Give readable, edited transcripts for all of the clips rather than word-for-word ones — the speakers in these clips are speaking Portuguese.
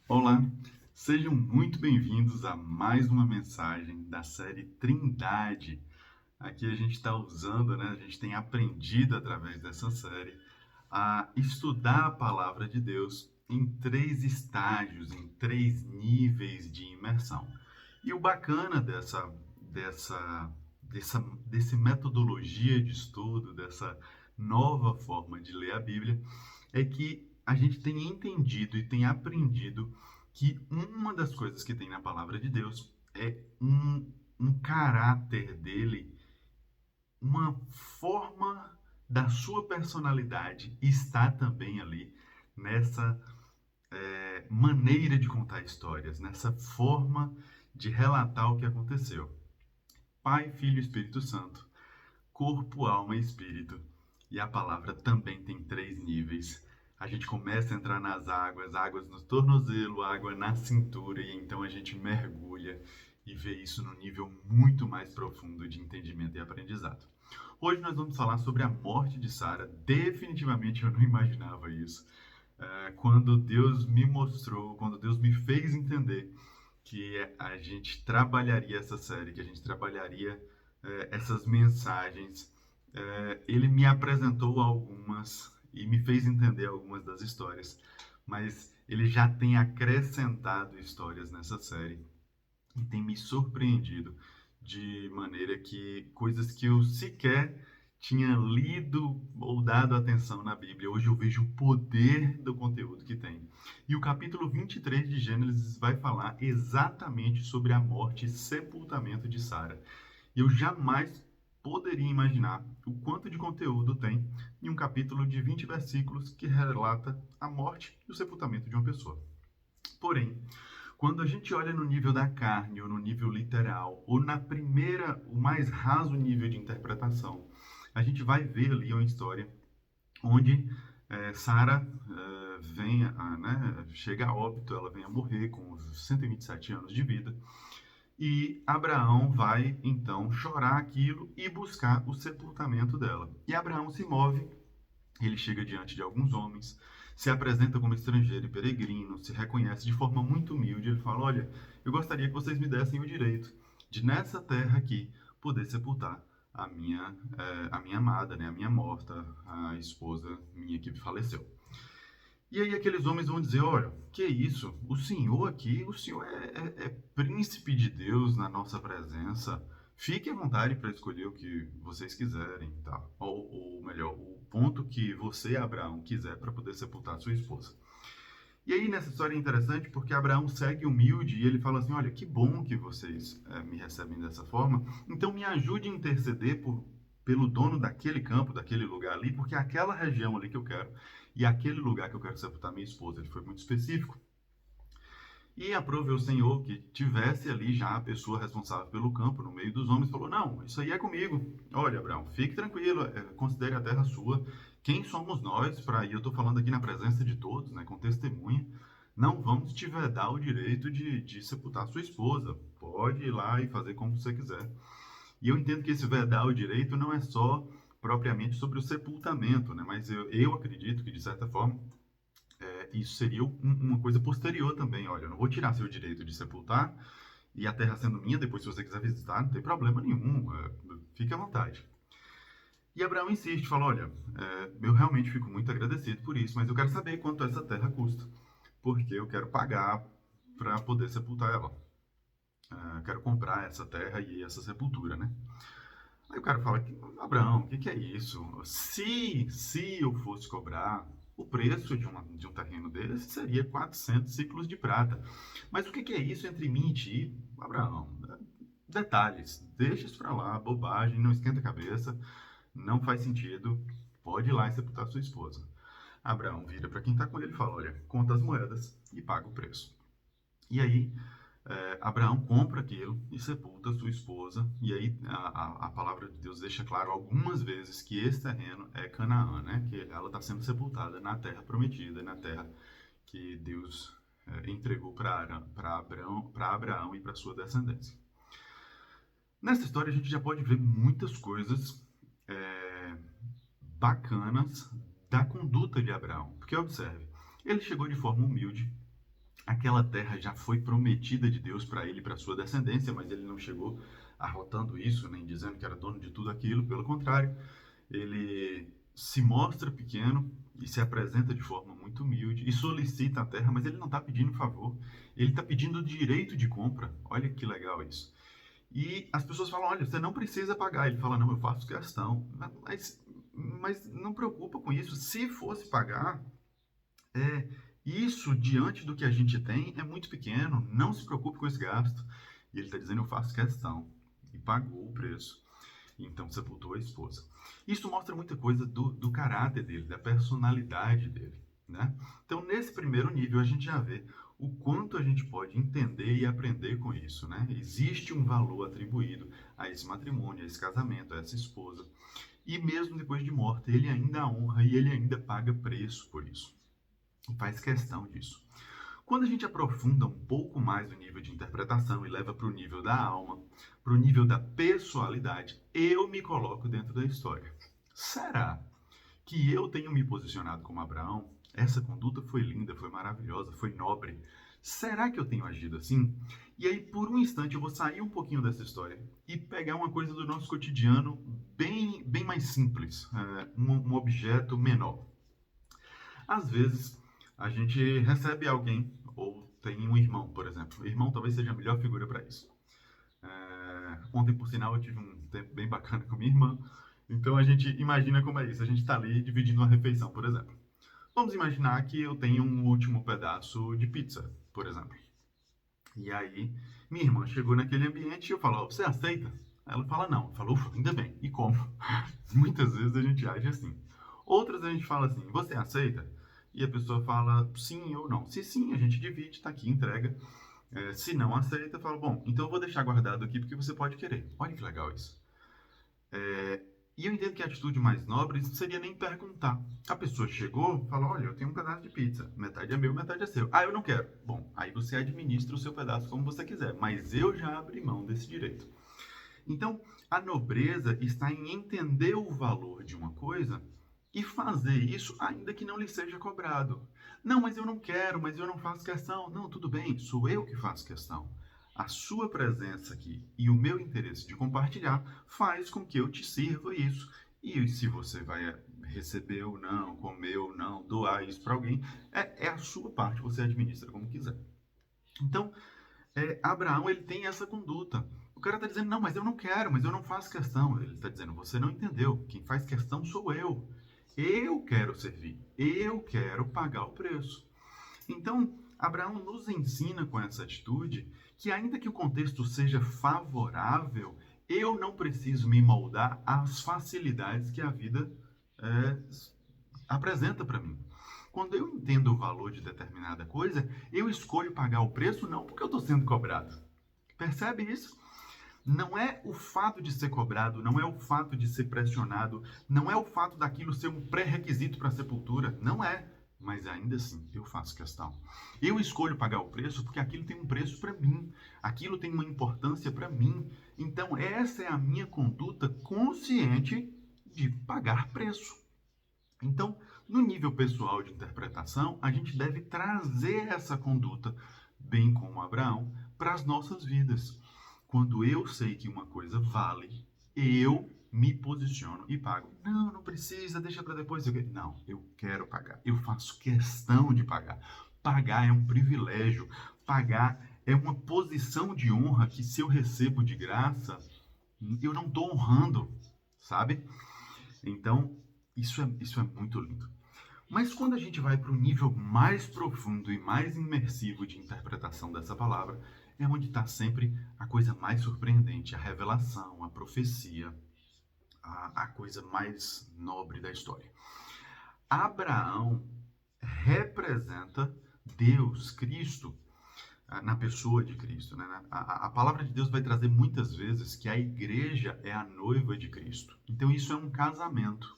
Olá, sejam muito bem-vindos a mais uma mensagem da série Trindade. Aqui a gente está usando, né? A gente tem aprendido através dessa série a estudar a palavra de Deus em três estágios, em três níveis de imersão. E o bacana desse metodologia de estudo, dessa nova forma de ler a Bíblia, é que a gente tem entendido e tem aprendido que uma das coisas que tem na palavra de Deus é um caráter dele, uma forma da sua personalidade está também ali nessa maneira de contar histórias, nessa forma de relatar o que aconteceu. Pai, Filho e Espírito Santo, corpo, alma e espírito. E a palavra também tem três níveis. A gente começa a entrar nas águas, águas no tornozelo, água na cintura, e então a gente mergulha e vê isso num nível muito mais profundo de entendimento e aprendizado. Hoje nós vamos falar sobre a morte de Sara. Definitivamente eu não imaginava isso. Quando Deus me mostrou, quando Deus me fez entender que a gente trabalharia essa série, que a gente trabalharia essas mensagens, ele me apresentou algumas e me fez entender algumas das histórias, mas ele já tem acrescentado histórias nessa série e tem me surpreendido de maneira que coisas que eu sequer tinha lido ou dado atenção na Bíblia, hoje eu vejo o poder do conteúdo que tem. E o capítulo 23 de Gênesis vai falar exatamente sobre a morte e sepultamento de Sara. E eu jamais poderia imaginar o quanto de conteúdo tem em um capítulo de 20 versículos que relata a morte e o sepultamento de uma pessoa. Porém, quando a gente olha no nível da carne, ou no nível literal, ou na primeira, o mais raso nível de interpretação, a gente vai ver ali uma história onde Sara chega a óbito, ela vem a morrer com os 127 anos de vida, e Abraão vai então chorar aquilo e buscar o sepultamento dela. E Abraão se move, ele chega diante de alguns homens, se apresenta como estrangeiro e peregrino, se reconhece de forma muito humilde. Ele fala: Olha, eu gostaria que vocês me dessem o direito de, nessa terra aqui, poder sepultar a minha amada, né, a minha morta, a esposa minha que faleceu. E aí aqueles homens vão dizer: Olha, que isso? O senhor aqui, o senhor é príncipe de Deus na nossa presença. Fique à vontade para escolher o que vocês quiserem, tá? Ou melhor, o ponto que você, Abraão, quiser para poder sepultar sua esposa. E aí nessa história é interessante porque Abraão segue humilde e ele fala assim: Olha, que bom que vocês me recebem dessa forma. Então me ajude a interceder pelo dono daquele campo, daquele lugar ali, porque é aquela região ali que eu quero e aquele lugar que eu quero sepultar minha esposa. Ele foi muito específico. E aprove o Senhor que tivesse ali já a pessoa responsável pelo campo no meio dos homens. Falou: Não, isso aí é comigo. Olha, Abraão, fique tranquilo, considere a terra sua. Quem somos nós para ir? Eu estou falando aqui na presença de todos, né, com testemunha. Não vamos te vedar o direito de sepultar sua esposa. Pode ir lá e fazer como você quiser. E eu entendo que esse vedar o direito não é só propriamente sobre o sepultamento, né? Mas eu acredito que, de certa forma, isso seria uma coisa posterior também. Olha, eu não vou tirar seu direito de sepultar e a terra sendo minha, depois se você quiser visitar, não tem problema nenhum, fique à vontade. E Abraão insiste, fala: Olha, eu realmente fico muito agradecido por isso, mas eu quero saber quanto essa terra custa, porque eu quero pagar para poder sepultar ela. Eu quero comprar essa terra e essa sepultura, né? Aí o cara fala: Abraão, o que é isso? Se eu fosse cobrar o preço de um terreno desse, seria 400 ciclos de prata. Mas o que é isso entre mim e ti, Abraão? Detalhes, deixa isso pra lá, bobagem, não esquenta a cabeça, não faz sentido, pode ir lá e sepultar sua esposa. Abraão vira para quem está com ele e fala: Olha, conta as moedas e paga o preço. E aí Abraão compra aquilo e sepulta sua esposa. E aí a palavra de Deus deixa claro algumas vezes que esse terreno é Canaã, né? Que ela está sendo sepultada na terra prometida, na terra que Deus entregou para Abraão e para sua descendência. Nessa história a gente já pode ver muitas coisas é, bacanas da conduta de Abraão. Porque observe, ele chegou de forma humilde, Aquela terra já foi prometida de Deus para ele e para sua descendência, mas ele não chegou arrotando isso, nem dizendo que era dono de tudo aquilo. Pelo contrário, ele se mostra pequeno e se apresenta de forma muito humilde e solicita a terra, mas ele não está pedindo favor, ele está pedindo o direito de compra. Olha que legal isso. E as pessoas falam, olha, você não precisa pagar. Ele fala, não, eu faço questão. Mas não preocupa com isso. Se fosse pagar, é, isso diante do que a gente tem é muito pequeno. Não se preocupe com esse gasto. E ele está dizendo, eu faço questão. E pagou o preço. Então sepultou a esposa. Isso mostra muita coisa do caráter dele, da personalidade dele, né? Então, nesse primeiro nível, a gente já vê o quanto a gente pode entender e aprender com isso, né? Existe um valor atribuído a esse matrimônio, a esse casamento, a essa esposa. E mesmo depois de morta, ele ainda a honra e ele ainda paga preço por isso. E faz questão disso. Quando a gente aprofunda um pouco mais o nível de interpretação e leva para o nível da alma, para o nível da pessoalidade, eu me coloco dentro da história. Será que eu tenho me posicionado como Abraão? Essa conduta foi linda, foi maravilhosa, foi nobre. Será que eu tenho agido assim? E aí, por um instante, eu vou sair um pouquinho dessa história e pegar uma coisa do nosso cotidiano bem mais simples, um objeto menor. Às vezes, a gente recebe alguém, ou tem um irmão, por exemplo. O irmão talvez seja a melhor figura para isso. Ontem, por sinal, eu tive um tempo bem bacana com minha irmã. Então, a gente imagina como é isso. A gente está ali dividindo uma refeição, por exemplo. Vamos imaginar que eu tenho um último pedaço de pizza, por exemplo. E aí, minha irmã chegou naquele ambiente e eu falo, oh, você aceita? Ela fala, não. Eu falo, ufa, ainda bem. E como? Muitas vezes a gente age assim. Outras a gente fala assim, você aceita? E a pessoa fala sim ou não. Se sim, a gente divide, está aqui, entrega. Se não aceita, fala, bom, então eu vou deixar guardado aqui porque você pode querer. Olha que legal isso. E eu entendo que a atitude mais nobre seria nem perguntar. A pessoa chegou, falou, olha, eu tenho um pedaço de pizza, metade é meu, metade é seu. Ah, eu não quero. Bom, aí você administra o seu pedaço como você quiser, mas eu já abri mão desse direito. Então, a nobreza está em entender o valor de uma coisa e fazer isso ainda que não lhe seja cobrado. Não, mas eu não quero, mas eu não faço questão. Não, tudo bem, sou eu que faço questão. A sua presença aqui e o meu interesse de compartilhar faz com que eu te sirva isso. E se você vai receber ou não, comer ou não, doar isso para alguém, é a sua parte, você administra como quiser. Então, Abraão ele tem essa conduta. O cara está dizendo, não, mas eu não quero, mas eu não faço questão. Ele está dizendo, você não entendeu. Quem faz questão sou eu. Eu quero servir. Eu quero pagar o preço. Então, Abraão nos ensina com essa atitude que, ainda que o contexto seja favorável, eu não preciso me moldar às facilidades que a vida é, apresenta para mim. Quando eu entendo o valor de determinada coisa, eu escolho pagar o preço não porque eu estou sendo cobrado. Percebe isso? Não é o fato de ser cobrado, não é o fato de ser pressionado, não é o fato daquilo ser um pré-requisito para a sepultura. Não é. Mas ainda assim, eu faço questão. Eu escolho pagar o preço porque aquilo tem um preço para mim. Aquilo tem uma importância para mim. Então, essa é a minha conduta consciente de pagar preço. Então, no nível pessoal de interpretação, a gente deve trazer essa conduta, bem como Abraão, para as nossas vidas. Quando eu sei que uma coisa vale, eu me posiciono e pago. Não, não precisa, deixa para depois. Não, eu quero pagar. Eu faço questão de pagar. Pagar é um privilégio. Pagar é uma posição de honra que, se eu recebo de graça, eu não estou honrando, sabe? Então, isso é muito lindo. Mas quando a gente vai para o nível mais profundo e mais imersivo de interpretação dessa palavra, é onde está sempre a coisa mais surpreendente, a revelação, a profecia, a coisa mais nobre da história. Abraão representa Deus, Cristo, na pessoa de Cristo. Né? A palavra de Deus vai trazer muitas vezes que a igreja é a noiva de Cristo. Então isso é um casamento.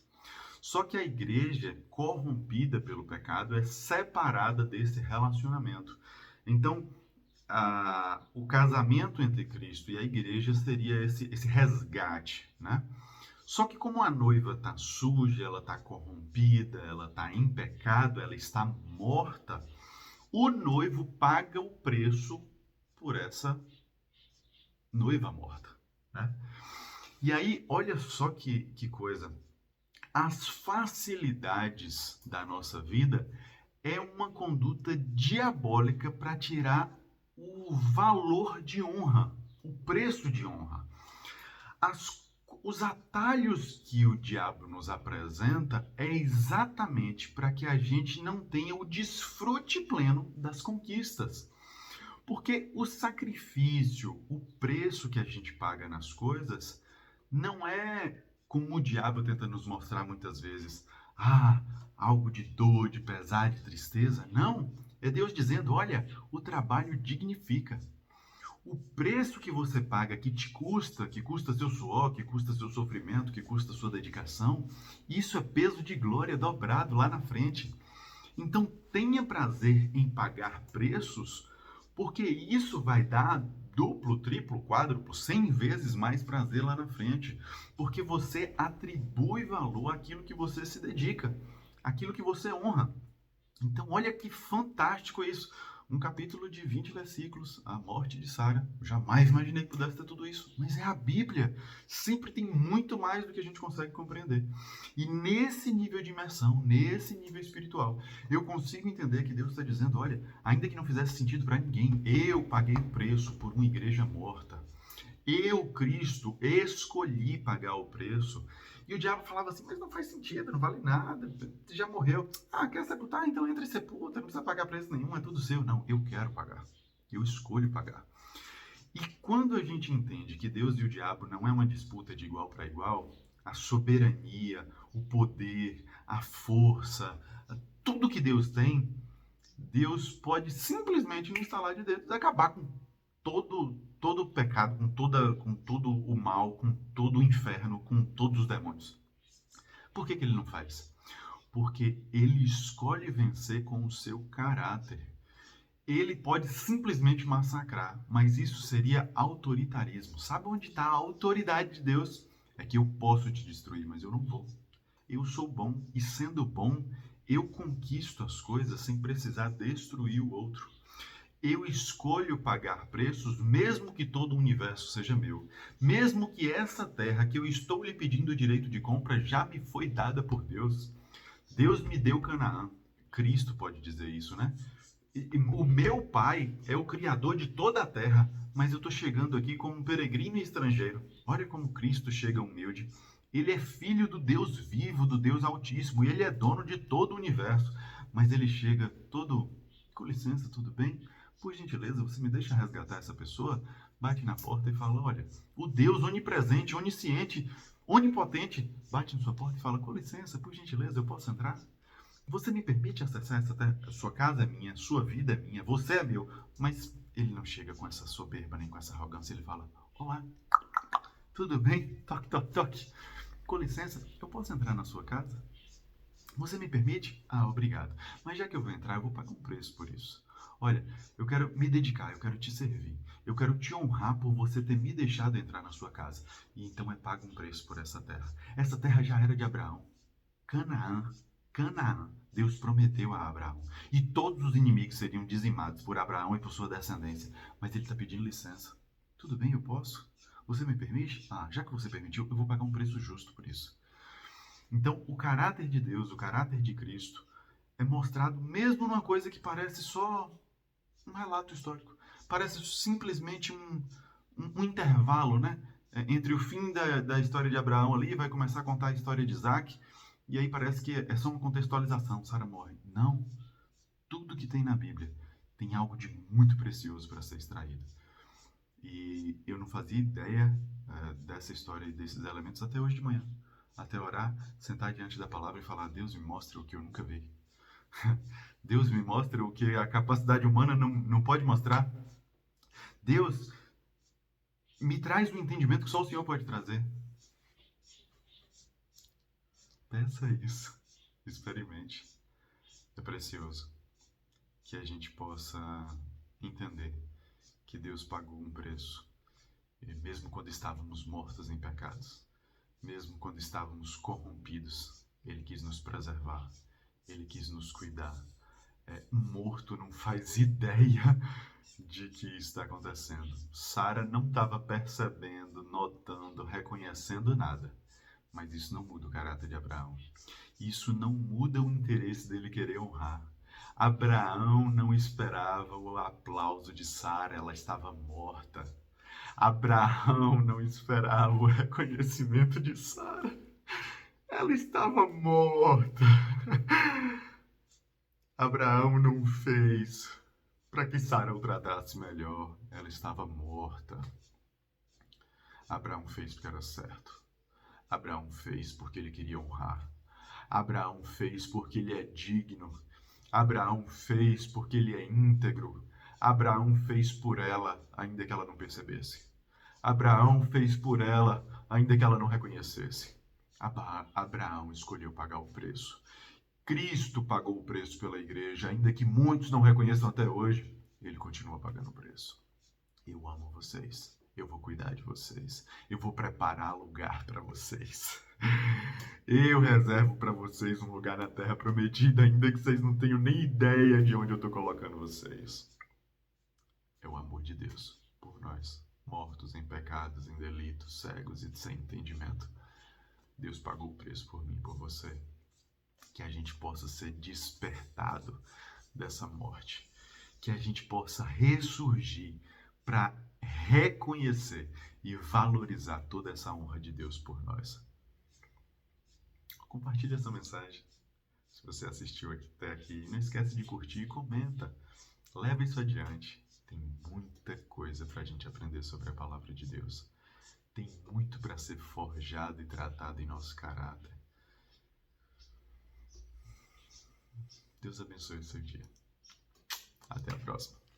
Só que a igreja, corrompida pelo pecado, é separada desse relacionamento. Então, o casamento entre Cristo e a igreja seria esse resgate, né? Só que como a noiva está suja, ela está corrompida, ela está em pecado, ela está morta, o noivo paga o preço por essa noiva morta, né? E aí, olha só que coisa. As facilidades da nossa vida é uma conduta diabólica para tirar o valor de honra, o preço de honra. Os atalhos que o diabo nos apresenta é exatamente para que a gente não tenha o desfrute pleno das conquistas. Porque o sacrifício, o preço que a gente paga nas coisas, não é como o diabo tenta nos mostrar muitas vezes. Algo de dor, de pesar, de tristeza. Não. É Deus dizendo, olha, o trabalho dignifica. O preço que você paga, que custa seu suor, que custa seu sofrimento, que custa sua dedicação, isso é peso de glória dobrado lá na frente. Então tenha prazer em pagar preços, porque isso vai dar duplo, triplo, quádruplo, 100 vezes mais prazer lá na frente, porque você atribui valor àquilo que você se dedica, àquilo que você honra. Então, olha que fantástico isso. Um capítulo de 20 versículos, a morte de Sara. Jamais imaginei que pudesse ter tudo isso. Mas é a Bíblia. Sempre tem muito mais do que a gente consegue compreender. E nesse nível de imersão, nesse nível espiritual, eu consigo entender que Deus está dizendo, olha, ainda que não fizesse sentido para ninguém, eu paguei o preço por uma igreja morta. Eu, Cristo, escolhi pagar o preço. E o diabo falava assim, mas não faz sentido, não vale nada, você já morreu. Quer sepultar? Então entra e sepulta, não precisa pagar preço nenhum, é tudo seu. Não, eu quero pagar, eu escolho pagar. E quando a gente entende que Deus e o diabo não é uma disputa de igual para igual, a soberania, o poder, a força, tudo que Deus tem, Deus pode simplesmente, no instalar de dedos, acabar com todo o pecado, com todo o mal, com todo o inferno, com todos os demônios. Por que ele não faz? Porque ele escolhe vencer com o seu caráter. Ele pode simplesmente massacrar, mas isso seria autoritarismo. Sabe onde está a autoridade de Deus? É que eu posso te destruir, mas eu não vou. Eu sou bom e, sendo bom, eu conquisto as coisas sem precisar destruir o outro. Eu escolho pagar preços, mesmo que todo o universo seja meu. Mesmo que essa terra que eu estou lhe pedindo o direito de compra já me foi dada por Deus. Deus me deu Canaã. Cristo pode dizer isso, né? O meu pai é o criador de toda a terra, mas eu estou chegando aqui como um peregrino e estrangeiro. Olha como Cristo chega humilde. Ele é filho do Deus vivo, do Deus Altíssimo, e ele é dono de todo o universo. Mas ele chega todo, com licença, tudo bem? Por gentileza, você me deixa resgatar essa pessoa? Bate na porta e fala, olha, o Deus onipresente, onisciente, onipotente, bate na sua porta e fala, com licença, por gentileza, eu posso entrar? Você me permite acessar essa terra? Sua casa é minha, sua vida é minha, você é meu. Mas ele não chega com essa soberba nem com essa arrogância. Ele fala, olá, tudo bem? Toque, toque, toque. Com licença, eu posso entrar na sua casa? Você me permite? Obrigado. Mas já que eu vou entrar, eu vou pagar um preço por isso. Olha, eu quero me dedicar, eu quero te servir. Eu quero te honrar por você ter me deixado entrar na sua casa. E então é pago um preço por essa terra. Essa terra já era de Abraão. Canaã. Canaã. Deus prometeu a Abraão. E todos os inimigos seriam dizimados por Abraão e por sua descendência. Mas ele está pedindo licença. Tudo bem, eu posso? Você me permite? Já que você permitiu, eu vou pagar um preço justo por isso. Então, o caráter de Deus, o caráter de Cristo, é mostrado mesmo numa coisa que parece só um relato histórico. Parece simplesmente um intervalo, né? Entre o fim da história de Abraão ali, vai começar a contar a história de Isaac, e aí parece que é só uma contextualização, Sara morre. Não. Tudo que tem na Bíblia tem algo de muito precioso para ser extraído. E eu não fazia ideia dessa história e desses elementos até hoje de manhã. Até orar, sentar diante da palavra e falar, Deus me mostra o que eu nunca vi. Deus me mostra o que a capacidade humana não pode mostrar. Deus me traz um entendimento que só o Senhor pode trazer. Peça isso. Experimente. É precioso que a gente possa entender que Deus pagou um preço. E mesmo quando estávamos mortos em pecados, mesmo quando estávamos corrompidos, Ele quis nos preservar. Ele quis nos cuidar. morto não faz ideia de que isso está acontecendo. Sara não estava percebendo, notando, reconhecendo nada. Mas isso não muda o caráter de Abraão. Isso não muda o interesse dele querer honrar. Abraão não esperava o aplauso de Sara, ela estava morta. Abraão não esperava o reconhecimento de Sara, ela estava morta. Abraão não fez para que Sara o tratasse melhor, ela estava morta. Abraão fez porque era certo. Abraão fez porque ele queria honrar. Abraão fez porque ele é digno. Abraão fez porque ele é íntegro. Abraão fez por ela, ainda que ela não percebesse. Abraão fez por ela, ainda que ela não reconhecesse. Abraão escolheu pagar o preço. Cristo pagou o preço pela igreja, ainda que muitos não reconheçam até hoje, ele continua pagando o preço. Eu amo vocês. Eu vou cuidar de vocês. Eu vou preparar lugar para vocês. Eu reservo para vocês um lugar na terra prometida, ainda que vocês não tenham nem ideia de onde eu estou colocando vocês. É o amor de Deus por nós, mortos em pecados, em delitos, cegos e sem entendimento. Deus pagou o preço por mim e por você. Que a gente possa ser despertado dessa morte. Que a gente possa ressurgir para reconhecer e valorizar toda essa honra de Deus por nós. Compartilhe essa mensagem. Se você assistiu até aqui, não esquece de curtir e comenta. Leva isso adiante. Tem muita coisa para a gente aprender sobre a palavra de Deus. Tem muito para ser forjado e tratado em nosso caráter. Deus abençoe o seu dia. Até a próxima.